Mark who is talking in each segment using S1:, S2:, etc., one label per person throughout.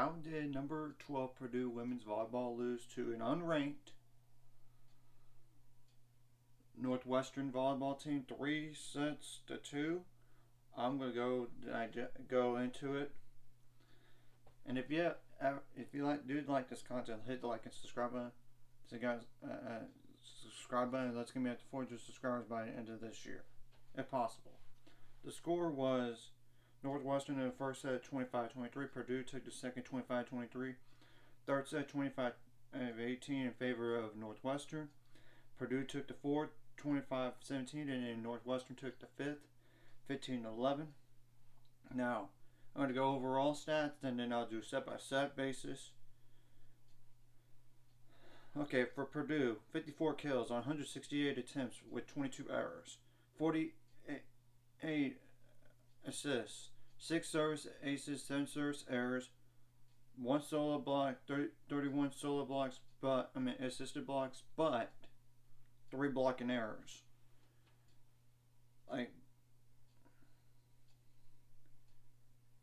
S1: How did number 12 Purdue women's volleyball lose to an unranked Northwestern volleyball team 3-2? I'm gonna go into it. And if you like this content, hit the like and subscribe button. So guys, subscribe button. Let's get me up to 400 subscribers by the end of this year, if possible. The score was Northwestern in the first set 25-23. Purdue took the second 25-23. Third set 25-18 in favor of Northwestern. Purdue took the fourth 25-17, and then Northwestern took the fifth 15-11. Now I'm going to go overall stats, and then I'll do set-by-set basis. Okay, for Purdue, 54 kills on 168 attempts with 22 errors, 48 assists, 6 service aces, 7 service errors, 1 solo block, 31 solo blocks, assisted blocks, but 3 blocking errors.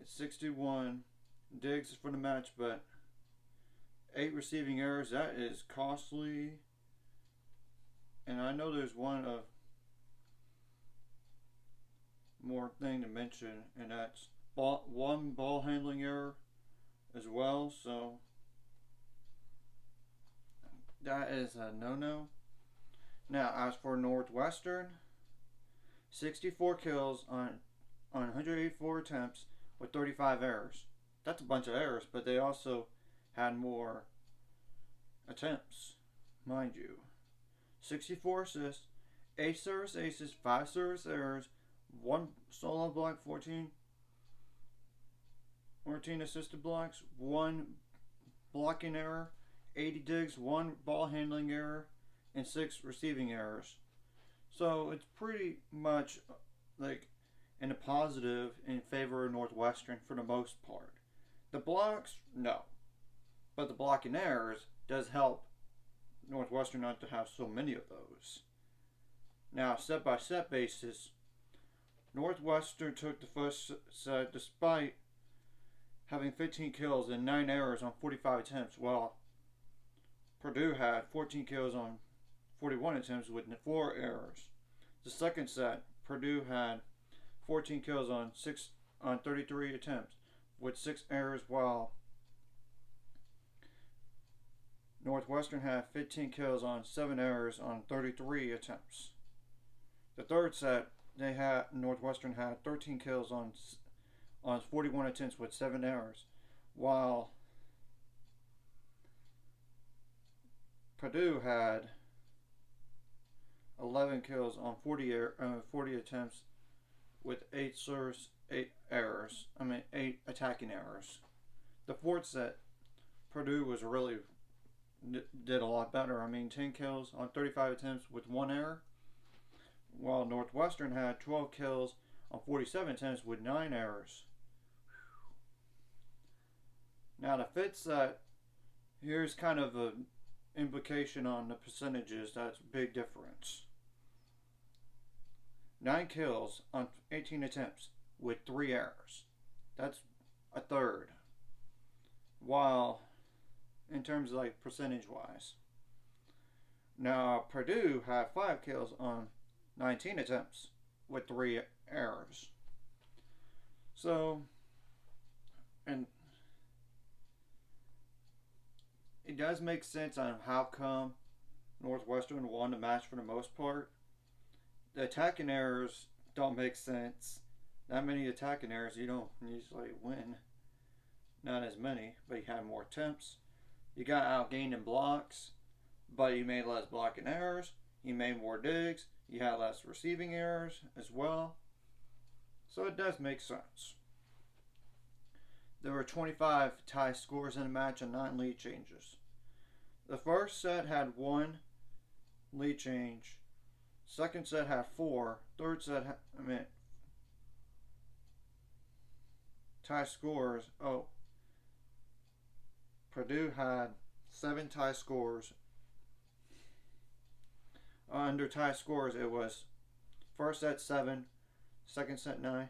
S1: It's 61 digs for the match, but 8 receiving errors. That is costly. And I know there's one more thing to mention, and that's one ball handling error as well. So that is a no-no. Now, as for Northwestern, 64 kills on 184 attempts with 35 errors. That's a bunch of errors, but they also had more attempts, mind you. 64 assists, 8 service aces, 5 service errors, 1 solo block, 14 assisted blocks, 1 blocking error, 80 digs, 1 ball handling error, and 6 receiving errors. So it's pretty much like in a positive in favor of Northwestern for the most part. The blocks, no. But the blocking errors does help Northwestern not to have so many of those. Now, set-by-set basis, Northwestern took the first set despite having 15 kills and 9 errors on 45 attempts, while Purdue had 14 kills on 41 attempts with 4 errors. The second set, Purdue had 14 kills on 33 attempts with 6 errors, while Northwestern had 15 kills on 7 errors on 33 attempts. The third set, Northwestern had 13 kills on 41 attempts with 7 errors, while Purdue had 11 kills on 40 attempts with 8 errors. 8 attacking errors. The fourth set, Purdue was really did a lot better. 10 kills on 35 attempts with 1 error, while Northwestern had 12 kills on 47 attempts with 9 errors. Now the fifth set, here's kind of an implication on the percentages. That's a big difference. 9 kills on 18 attempts with 3 errors. That's a third. While in terms of percentage wise. Now Purdue had 5 kills on 19 attempts with 3 errors. So, and it does make sense on how come Northwestern won the match for the most part. The attacking errors don't make sense. That many attacking errors, you don't usually win. Not as many, but you had more attempts. You got outgained in blocks, but you made less blocking errors. You made more digs. You had less receiving errors as well. So it does make sense. There were 25 tie scores in the match and 9 lead changes. The first set had 1 lead change. Second set had 4. Third set tie scores. Purdue had 7 tie scores. Under tie scores, it was first set 7, second set 9.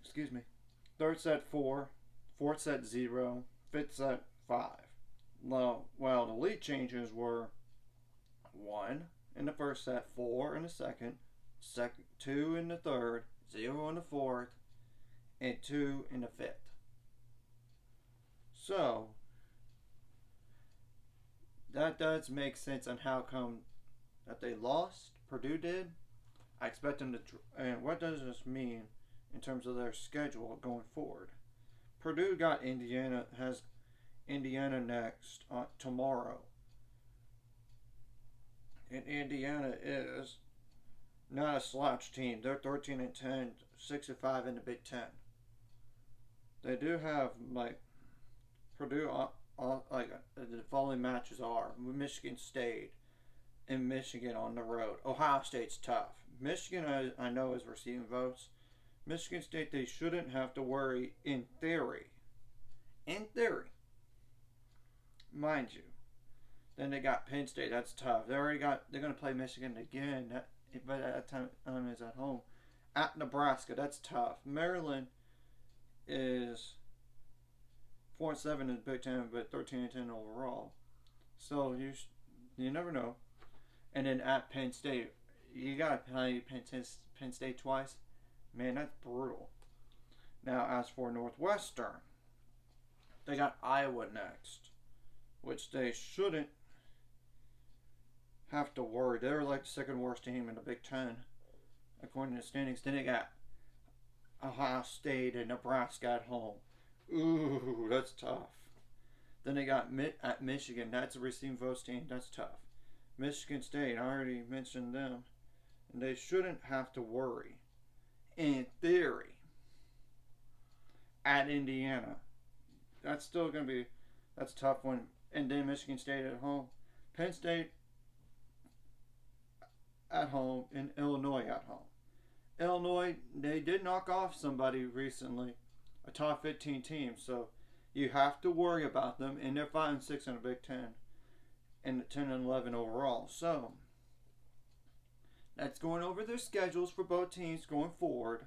S1: Excuse me. third set 4, fourth set 0, fifth set 5. Well, the lead changes were 1 in the first set, 4 in the second, 2 in the third, 0 in the fourth, and 2 in the fifth. So that does make sense on how come that they lost. Purdue did. I expect them to. And what does this mean in terms of their schedule going forward? Purdue has Indiana next tomorrow. And Indiana is not a slouch team. They're 13-10, 6-5 in the Big Ten. They do have Purdue. The following matches are Michigan State and Michigan on the road. Ohio State's tough. Michigan, I know, is receiving votes. Michigan State, they shouldn't have to worry in theory. In theory. Mind you. Then they got Penn State. That's tough. They're going to play Michigan again. But at that time is at home. At Nebraska. That's tough. Maryland is 4-7 in the Big Ten, but 13-10 overall. So you never know. And then at Penn State, you got to play Penn State twice. Man, that's brutal. Now, as for Northwestern, they got Iowa next, which they shouldn't have to worry. They're like the second worst team in the Big Ten, according to the standings. Then they got Ohio State and Nebraska at home. Ooh, that's tough. Then they got at Michigan. That's a receiving votes team. That's tough. Michigan State, I already mentioned them. And they shouldn't have to worry. In theory. At Indiana. That's still going to be, that's a tough one. And then Michigan State at home. Penn State at home and Illinois at home. Illinois, they did knock off somebody recently. A top 15 team. So you have to worry about them. And they're 5-6 in the Big Ten. And 10-11 overall. So that's going over their schedules for both teams going forward,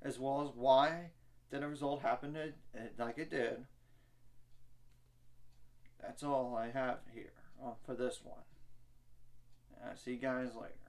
S1: as well as why did a result happen like it did. That's all I have here for this one. I'll see you guys later.